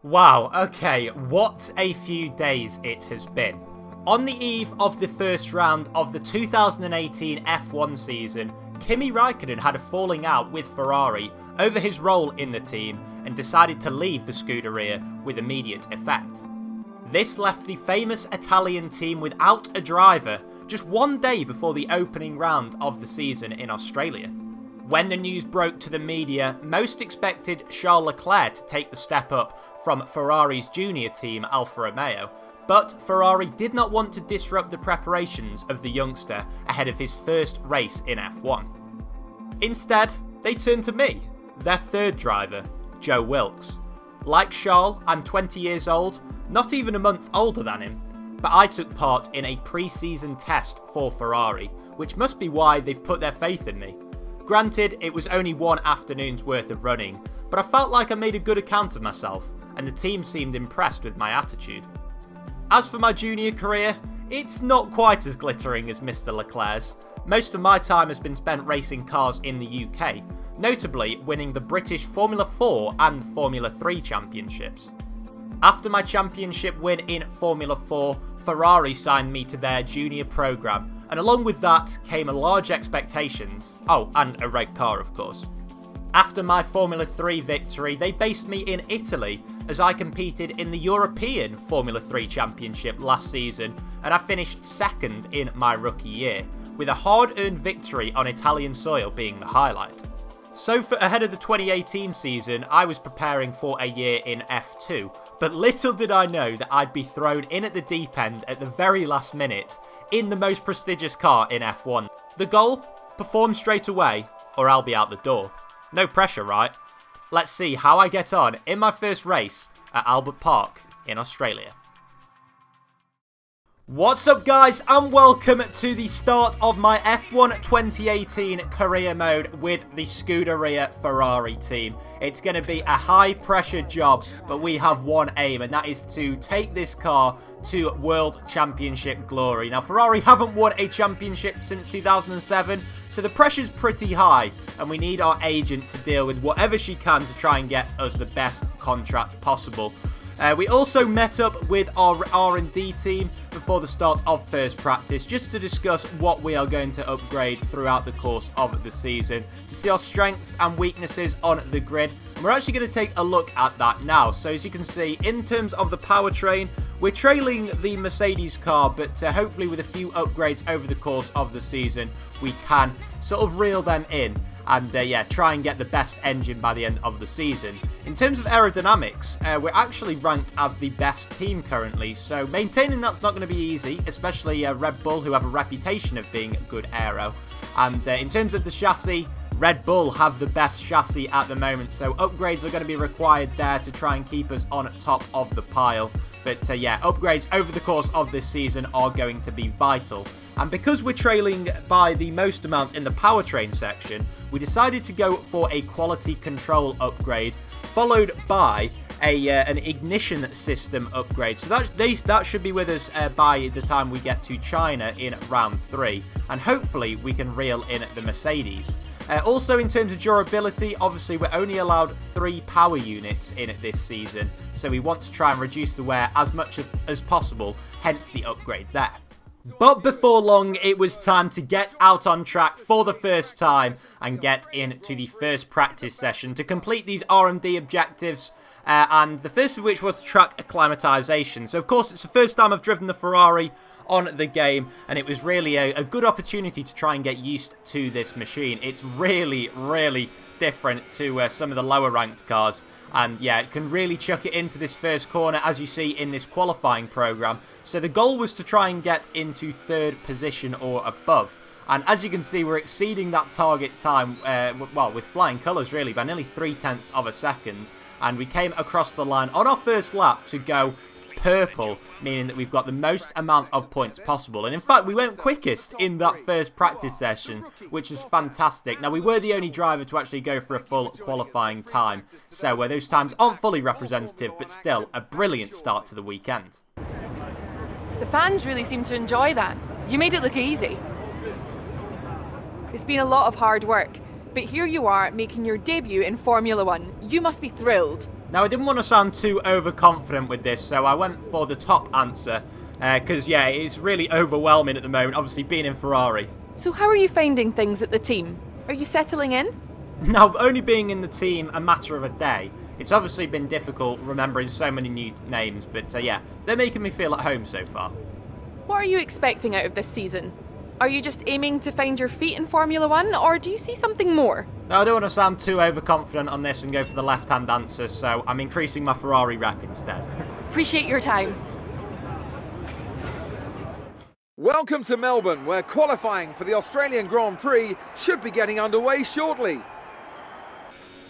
Wow, okay, what a few days it has been. On the eve of the first round of the 2018 F1 season, Kimi Raikkonen had a falling out with Ferrari over his role in the team and decided to leave the Scuderia with immediate effect. This left the famous Italian team without a driver just one day before the opening round of the season in Australia. When the news broke to the media, most expected Charles Leclerc to take the step up from Ferrari's junior team Alfa Romeo, but Ferrari did not want to disrupt the preparations of the youngster ahead of his first race in F1. Instead, they turned to me, their third driver, Joe Wilkes. Like Charles, I'm 20 years old, not even a month older than him, but I took part in a pre-season test for Ferrari, which must be why they've put their faith in me. Granted, it was only one afternoon's worth of running, but I felt like I made a good account of myself, and the team seemed impressed with my attitude. As for my junior career, it's not quite as glittering as Mr. Leclerc's. Most of my time has been spent racing cars in the UK, notably winning the British Formula 4 and Formula 3 championships. After my championship win in Formula 4, Ferrari signed me to their junior programme, and along with that came large expectations. Oh, and a red car, of course. After my Formula 3 victory, they based me in Italy as I competed in the European Formula 3 Championship last season, and I finished second in my rookie year, with a hard-earned victory on Italian soil being the highlight. So for ahead of the 2018 season, I was preparing for a year in F2, but little did I know that I'd be thrown in at the deep end at the very last minute in the most prestigious car in F1. The goal? Perform straight away, or I'll be out the door. No pressure, right? Let's see how I get on in my first race at Albert Park in Australia. What's up guys, and welcome to the start of my F1 2018 career mode with the Scuderia Ferrari team. It's going to be a high pressure job, but we have one aim, and that is to take this car to World Championship glory. Now Ferrari haven't won a championship since 2007, so the pressure's pretty high, and we need our agent to deal with whatever she can to try and get us the best contract possible. We also met up with our R&D team before the start of first practice just to discuss what we are going to upgrade throughout the course of the season, to see our strengths and weaknesses on the grid. And we're actually going to take a look at that now. So as you can see, in terms of the powertrain, we're trailing the Mercedes car, but hopefully with a few upgrades over the course of the season, we can sort of reel them in and try and get the best engine by the end of the season. In terms of aerodynamics, we're actually ranked as the best team currently, so maintaining that's not going to be easy, especially Red Bull, who have a reputation of being good aero. And in terms of the chassis, Red Bull have the best chassis at the moment, so upgrades are going to be required there to try and keep us on top of the pile. But upgrades over the course of this season are going to be vital. And because we're trailing by the most amount in the powertrain section, we decided to go for a quality control upgrade, followed by an ignition system upgrade. So that should be with us by the time we get to China in round 3. And hopefully we can reel in the Mercedes. Also, in terms of durability, obviously we're only allowed 3 power units in it this season, so we want to try and reduce the wear as much as possible, hence the upgrade there. But before long, it was time to get out on track for the first time and get into the first practice session to complete these R&D objectives, and the first of which was track acclimatization. So of course it's the first time I've driven the Ferrari on the game, and it was really a good opportunity to try and get used to this machine. It's really different to some of the lower ranked cars, and it can really chuck it into this first corner, as you see in this qualifying program. So the goal was to try and get into 3rd position or above, and as you can see, we're exceeding that target time, with flying colours really, by nearly 0.3 of a second, and we came across the line on our first lap to go purple, meaning that we've got the most amount of points possible. And in fact, we went quickest in that first practice session, which is fantastic. Now, we were the only driver to actually go for a full qualifying time, so those times aren't fully representative, but still a brilliant start to the weekend. The fans really seem to enjoy that. You made it look easy. It's been a lot of hard work, but here you are making your debut in Formula 1. You must be thrilled. Now, I didn't want to sound too overconfident with this, so I went for the top answer. Because, yeah, it's really overwhelming at the moment, obviously being in Ferrari. So how are you finding things at the team? Are you settling in? Now, only being in the team a matter of a day, it's obviously been difficult remembering so many new names, but yeah, they're making me feel at home so far. What are you expecting out of this season? Are you just aiming to find your feet in Formula One, or do you see something more? Now, I don't want to sound too overconfident on this and go for the left-hand answer, so I'm increasing my Ferrari rep instead. Appreciate your time. Welcome to Melbourne, where qualifying for the Australian Grand Prix should be getting underway shortly.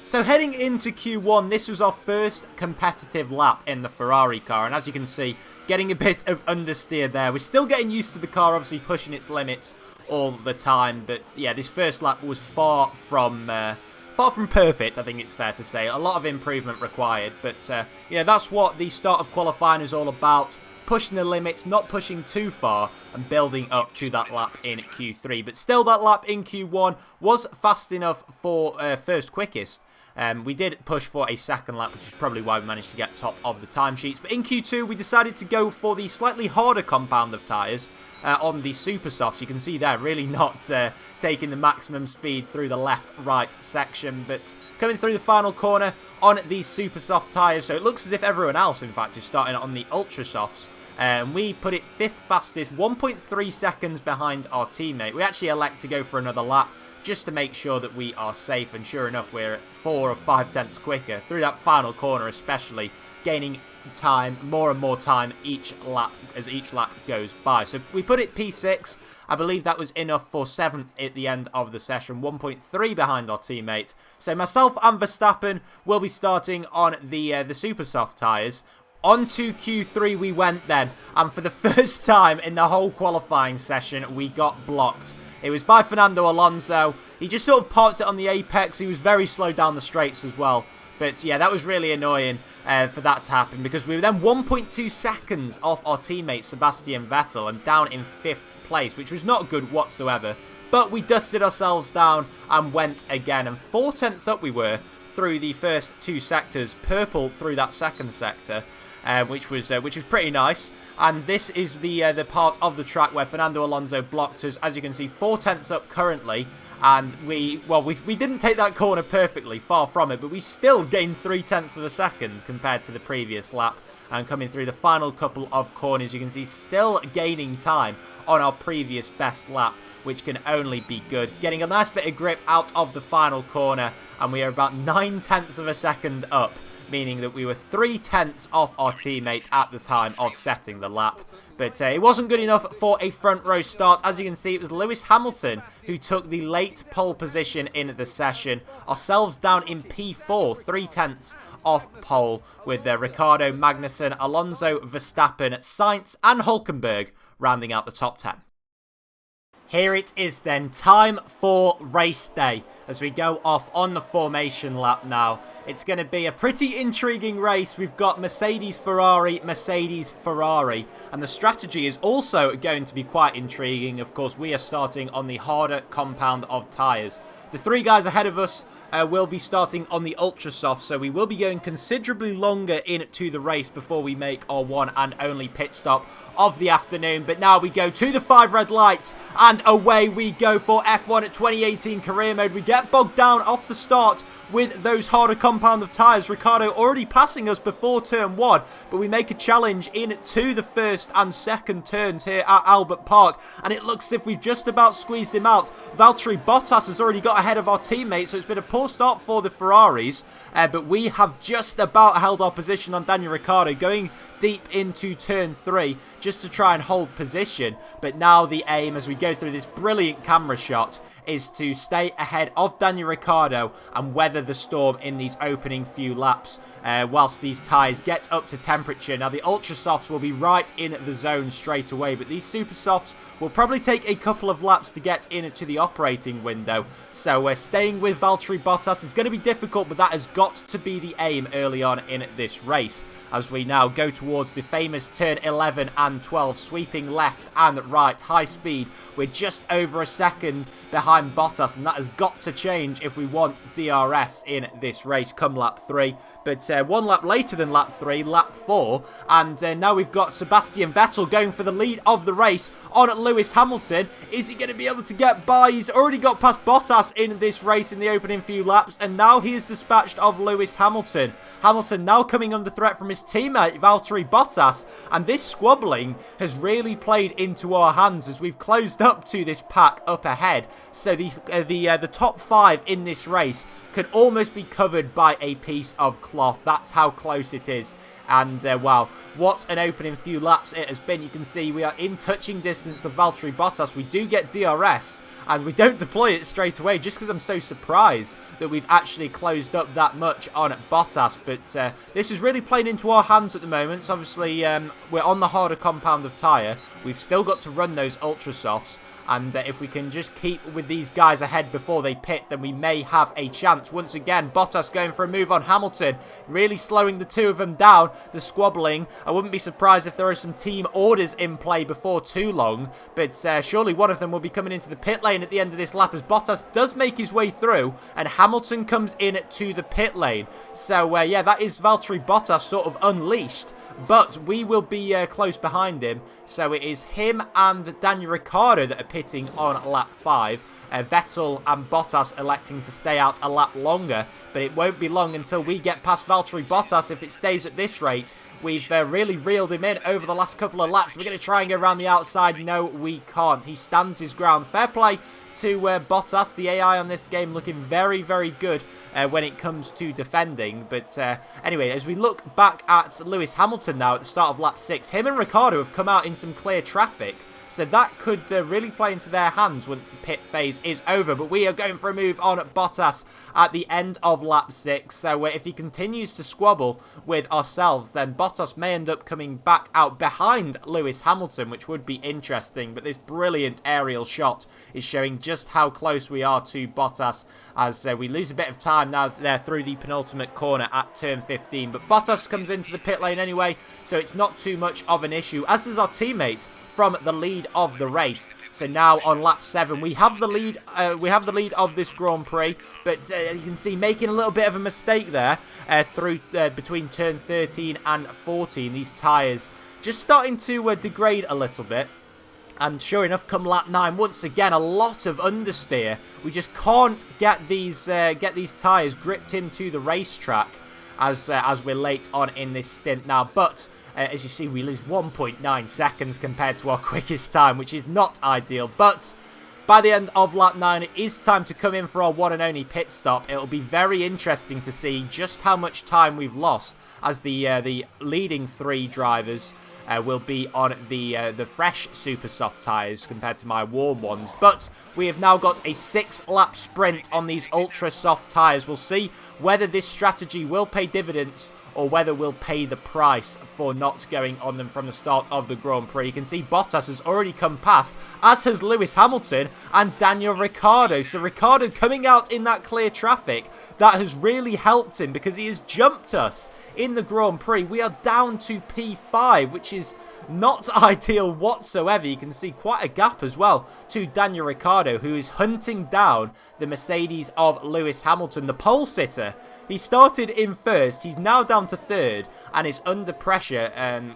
So heading into Q1, this was our first competitive lap in the Ferrari car, and as you can see, getting a bit of understeer there. We're still getting used to the car, obviously pushing its limits all the time, but yeah, this first lap was far from perfect, I think it's fair to say. A lot of improvement required, but yeah, that's what the start of qualifying is all about. Pushing the limits, not pushing too far, and building up to that lap in Q3. But still, that lap in Q1 was fast enough for first quickest. We did push for a second lap, which is probably why we managed to get top of the timesheets. But in Q2, we decided to go for the slightly harder compound of tyres on the super softs. You can see there, really not taking the maximum speed through the left-right section, but coming through the final corner on these super soft tyres. So it looks as if everyone else, in fact, is starting on the ultra softs. We put it 5th fastest, 1.3 seconds behind our teammate. We actually elect to go for another lap just to make sure that we are safe, and sure enough, we're 4 or 5 tenths quicker through that final corner, especially gaining time, more and more time each lap as each lap goes by. So we put it P6. I believe that was enough for 7th at the end of the session, 1.3 behind our teammate. So myself and Verstappen will be starting on the super soft tyres. On to Q3 we went then, and for the first time in the whole qualifying session, we got blocked. It was by Fernando Alonso. He just sort of parked it on the apex. He was very slow down the straights as well. But yeah, that was really annoying for that to happen, because we were then 1.2 seconds off our teammate Sebastian Vettel and down in 5th place, which was not good whatsoever. But we dusted ourselves down and went again, and 4 tenths up we were through the first 2 sectors, purple through that second sector. Which was pretty nice, and this is the part of the track where Fernando Alonso blocked us. As you can see, 4 tenths up currently, and we didn't take that corner perfectly, far from it, but we still gained 3 tenths of a second compared to the previous lap. And coming through the final couple of corners, you can see still gaining time on our previous best lap, which can only be good. Getting a nice bit of grip out of the final corner, and we are about 9 tenths of a second up, meaning that we were 3 tenths off our teammate at the time of setting the lap. But it wasn't good enough for a front row start. As you can see, it was Lewis Hamilton who took the late pole position in the session. Ourselves down in P4, 3 tenths off pole, with Ricciardo, Magnussen, Alonso, Verstappen, Sainz and Hülkenberg rounding out the top 10. Here it is then, time for race day as we go off on the formation lap now. It's going to be a pretty intriguing race. We've got Mercedes, Ferrari, and the strategy is also going to be quite intriguing. Of course, we are starting on the harder compound of tyres. The 3 guys ahead of us will be starting on the ultra soft, so we will be going considerably longer into the race before we make our one and only pit stop of the afternoon. But now we go to the 5 red lights, and away we go for F1 at 2018 career mode. We get bogged down off the start with those harder compound of tyres. Ricciardo already passing us before turn 1, but we make a challenge into the first and second turns here at Albert Park, and it looks as if we've just about squeezed him out. Valtteri Bottas has already got ahead of our teammate, so it's been a poor start for the Ferraris, but we have just about held our position on Daniel Ricciardo, going deep into turn 3 just to try and hold position. But now the aim, as we go through this brilliant camera shot, is to stay ahead of Daniel Ricciardo and weather the storm in these opening few laps whilst these tyres get up to temperature. Now the ultra softs will be right in the zone straight away, but these super softs will probably take a couple of laps to get into the operating window. So we're staying with Valtteri Bottas is going to be difficult, but that has got to be the aim early on in this race as we now go towards the famous turn 11 and 12, sweeping left and right, high speed. We're just over a second behind behind Bottas, and that has got to change if we want DRS in this race come lap 3. But 1 lap later than lap 3, lap 4, and now we've got Sebastian Vettel going for the lead of the race on Lewis Hamilton. Is he going to be able to get by? He's already got past Bottas in this race in the opening few laps, and now he is dispatched of Lewis Hamilton. Hamilton now coming under threat from his teammate Valtteri Bottas, and this squabbling has really played into our hands as we've closed up to this pack up ahead. So the top 5 in this race could almost be covered by a piece of cloth. That's how close it is. And wow, what an opening few laps it has been. You can see we are in touching distance of Valtteri Bottas. We do get DRS, and we don't deploy it straight away just because I'm so surprised that we've actually closed up that much on Bottas. But this is really playing into our hands at the moment. So obviously, we're on the harder compound of tyre. We've still got to run those ultra softs. And if we can just keep with these guys ahead before they pit, then we may have a chance. Once again, Bottas going for a move on Hamilton, really slowing the two of them down. The squabbling, I wouldn't be surprised if there are some team orders in play before too long. But surely one of them will be coming into the pit lane at the end of this lap as Bottas does make his way through and Hamilton comes in to the pit lane. So yeah, that is Valtteri Bottas sort of unleashed. But we will be close behind him. So it is him and Daniel Ricciardo that are pitting on lap 5. Vettel and Bottas electing to stay out a lap longer. But it won't be long until we get past Valtteri Bottas if it stays at this rate. We've really reeled him in over the last couple of laps. We're going to try and go around the outside. No, we can't. He stands his ground. Fair play to Bottas. The AI on this game looking very, very good when it comes to defending. But anyway, as we look back at Lewis Hamilton now at the start of lap 6, him and Ricciardo have come out in some clear traffic. So that could really play into their hands once the pit phase is over. But we are going for a move on Bottas at the end of lap 6. So if he continues to squabble with ourselves, then Bottas may end up coming back out behind Lewis Hamilton, which would be interesting. But this brilliant aerial shot is showing just how close we are to Bottas as we lose a bit of time now there through the penultimate corner at turn 15. But Bottas comes into the pit lane anyway, so it's not too much of an issue, as is our teammate from the lead of the race. So now on lap 7 we have the lead of this Grand Prix, but you can see making a little bit of a mistake there through between turn 13 and 14. These tyres just starting to degrade a little bit. And sure enough, come lap 9, once again, a lot of understeer. We just can't get these tyres gripped into the racetrack as we're late on in this stint now. But as you see, we lose 1.9 seconds compared to our quickest time, which is not ideal. But by the end of lap 9, it is time to come in for our one and only pit stop. It'll be very interesting to see just how much time we've lost, as the leading 3 drivers will be on the fresh super soft tyres compared to my warm ones. But we have now got a 6-lap sprint on these ultra soft tyres. We'll see whether this strategy will pay dividends or whether we'll pay the price for not going on them from the start of the Grand Prix. You can see Bottas has already come past, as has Lewis Hamilton and Daniel Ricciardo. So Ricciardo coming out in that clear traffic, that has really helped him because he has jumped us in the Grand Prix. We are down to P5, which is not ideal whatsoever. You can see quite a gap as well to Daniel Ricciardo, who is hunting down the Mercedes of Lewis Hamilton, the pole sitter. He started in first, he's now down to 3rd and is under pressure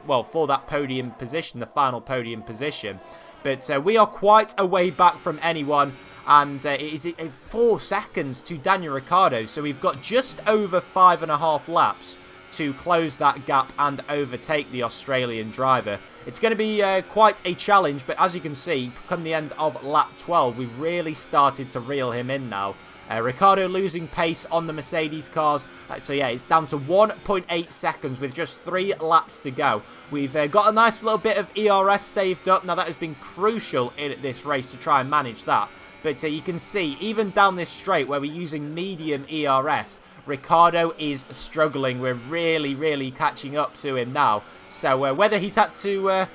well, for that podium position, the final podium position. But we are quite a way back from anyone, and it is 4 seconds to Daniel Ricciardo, so we've got just over 5.5 laps to close that gap and overtake the Australian driver. It's going to be quite a challenge, but as you can see, come the end of lap 12, we've really started to reel him in now. Ricciardo losing pace on the Mercedes cars. So yeah, it's down to 1.8 seconds with just 3 laps to go. We've got a nice little bit of ERS saved up. Now that has been crucial in this race to try and manage that. But you can see, even down this straight where we're using medium ERS, Ricciardo is struggling. We're really, really catching up to him now. So whether he's had to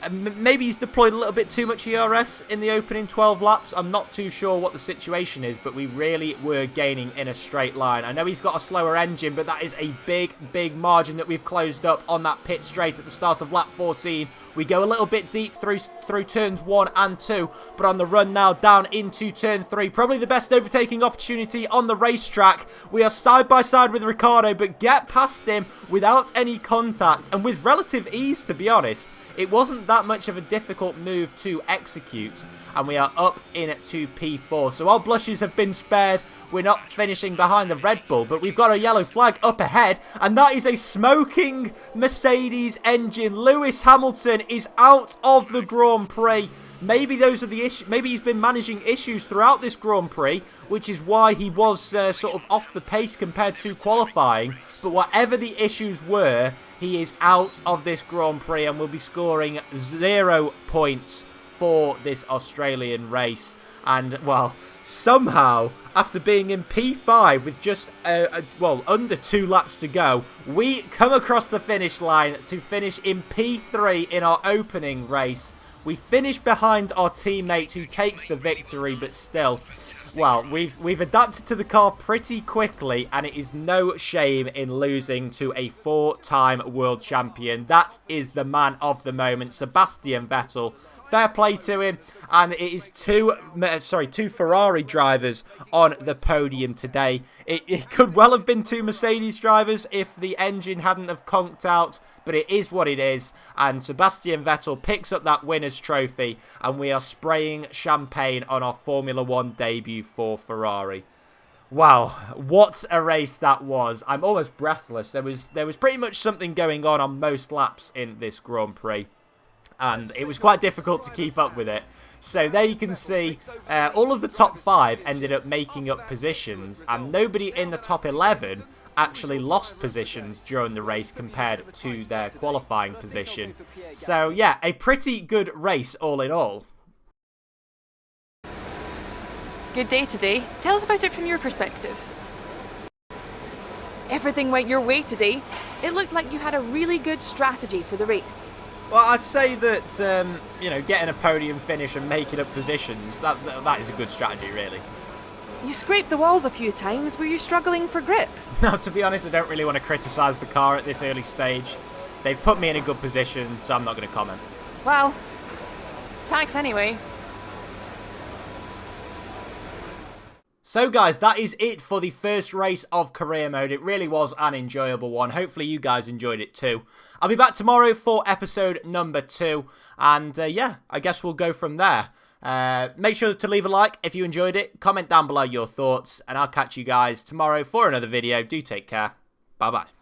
Maybe he's deployed a little bit too much ERS in the opening 12 laps. I'm not too sure what the situation is, but we really were gaining in a straight line. I know he's got a slower engine, but that is a big, big margin that we've closed up on that pit straight at the start of lap 14. We go a little bit deep through turns 1 and 2, but on the run now down into turn 3. Probably the best overtaking opportunity on the racetrack. We are side by side with Ricciardo, but get past him without any contact and with relative ease, to be honest. It wasn't that much of a difficult move to execute, and we are up into P4. So our blushes have been spared. We're not finishing behind the Red Bull, but we've got a yellow flag up ahead, and that is a smoking Mercedes engine. Lewis Hamilton is out of the Grand Prix. Maybe those are the issues. Maybe he's been managing issues throughout this Grand Prix, which is why he was sort of off the pace compared to qualifying. But whatever the issues were, he is out of this Grand Prix and will be scoring 0 points for this Australian race. And, well, somehow, after being in P5 with just, under 2 laps to go, we come across the finish line to finish in P3 in our opening race. We finish behind our teammate who takes the victory, but still, well, we've adapted to the car pretty quickly, and it is no shame in losing to a 4-time world champion. That is the man of the moment, Sebastian Vettel. Fair play to him, and it is two Ferrari drivers on the podium today. It could well have been 2 Mercedes drivers if the engine hadn't have conked out, but it is what it is, and Sebastian Vettel picks up that winner's trophy, and we are spraying champagne on our Formula 1 debut for Ferrari. Wow, what a race that was. I'm almost breathless. There was pretty much something going on most laps in this Grand Prix, and it was quite difficult to keep up with it. So there you can see all of the top 5 ended up making up positions, and nobody in the top 11 actually lost positions during the race compared to their qualifying position. So yeah, a pretty good race all in all. Good day today. Tell us about it from your perspective. Everything went your way today. It looked like you had a really good strategy for the race. Well, I'd say that, getting a podium finish and making up positions, that is a good strategy, really. You scraped the walls a few times. Were you struggling for grip? No, to be honest, I don't really want to criticise the car at this early stage. They've put me in a good position, so I'm not going to comment. Well, thanks anyway. So guys, that is it for the first race of career mode. It really was an enjoyable one. Hopefully you guys enjoyed it too. I'll be back tomorrow for episode number 2. And yeah, I guess we'll go from there. Make sure to leave a like if you enjoyed it. Comment down below your thoughts. And I'll catch you guys tomorrow for another video. Do take care. Bye-bye.